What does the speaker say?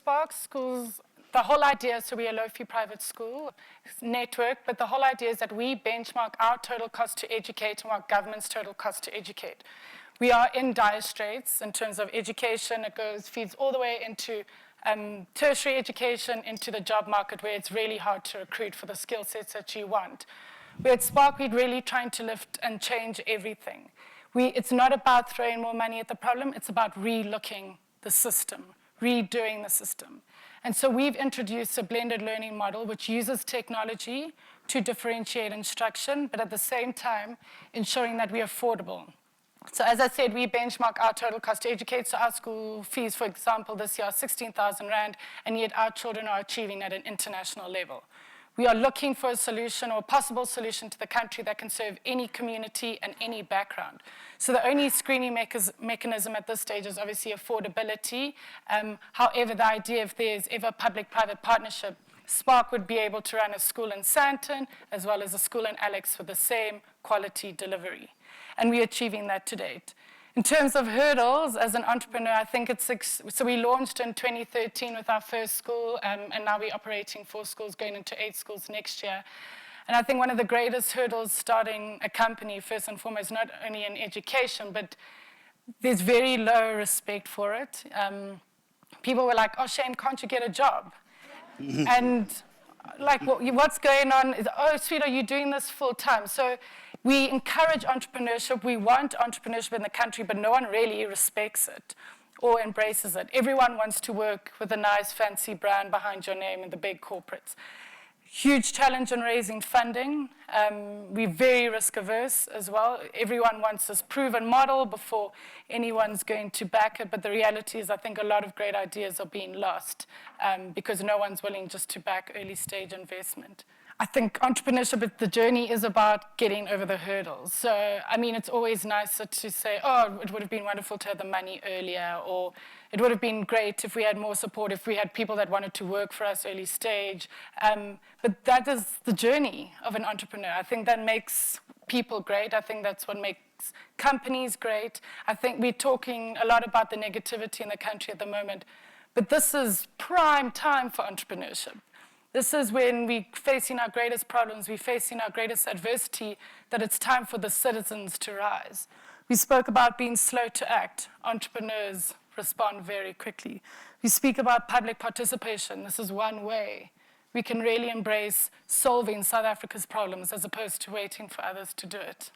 Spark Schools, the whole idea, so we're a low-fee private school network, but the whole idea is that we benchmark our total cost to educate and what government's total cost to educate. We are in dire straits in terms of education. It feeds all the way into tertiary education, into the job market, where it's really hard to recruit for the skill sets that you want. We're at Spark, we're really trying to lift and change everything. It's not about throwing more money at the problem, it's about re-looking the system, redoing the system. And so we've introduced a blended learning model which uses technology to differentiate instruction, but at the same time, ensuring that we're affordable. So as I said, we benchmark our total cost to educate. So our school fees, for example, this year are 16,000 Rand, and yet our children are achieving at an international level. We are looking for a solution or a possible solution to the country that can serve any community and any background. So the only screening mechanism at this stage is obviously affordability. However, the idea, if there's ever public-private partnership, Spark would be able to run a school in Sandton as well as a school in Alex with the same quality delivery. And we're achieving that to date. In terms of hurdles, as an entrepreneur, I think so we launched in 2013 with our first school, and now we're operating 4 schools, going into 8 schools next year. And I think one of the greatest hurdles starting a company, first and foremost, not only in education, but there's very low respect for it. People were like, oh, Shane, can't you get a job? And like, what's going on? Oh, sweet, are you doing this full time? So we encourage entrepreneurship. We want entrepreneurship in the country, but no one really respects it or embraces it. Everyone wants to work with a nice, fancy brand behind your name in the big corporates. Huge challenge in raising funding. We're very risk averse as well. Everyone wants this proven model before anyone's going to back it. But the reality is I think a lot of great ideas are being lost because no one's willing just to back early stage investment. I think entrepreneurship, the journey is about getting over the hurdles. So, I mean, it's always nicer to say, oh, it would have been wonderful to have the money earlier, or it would have been great if we had more support, if we had people that wanted to work for us early stage. But that is the journey of an entrepreneur. I think that makes people great. I think that's what makes companies great. I think we're talking a lot about the negativity in the country at the moment, but this is prime time for entrepreneurship. This is when we're facing our greatest problems, we're facing our greatest adversity, that it's time for the citizens to rise. We spoke about being slow to act. Entrepreneurs respond very quickly. We speak about public participation. This is one way we can really embrace solving South Africa's problems as opposed to waiting for others to do it.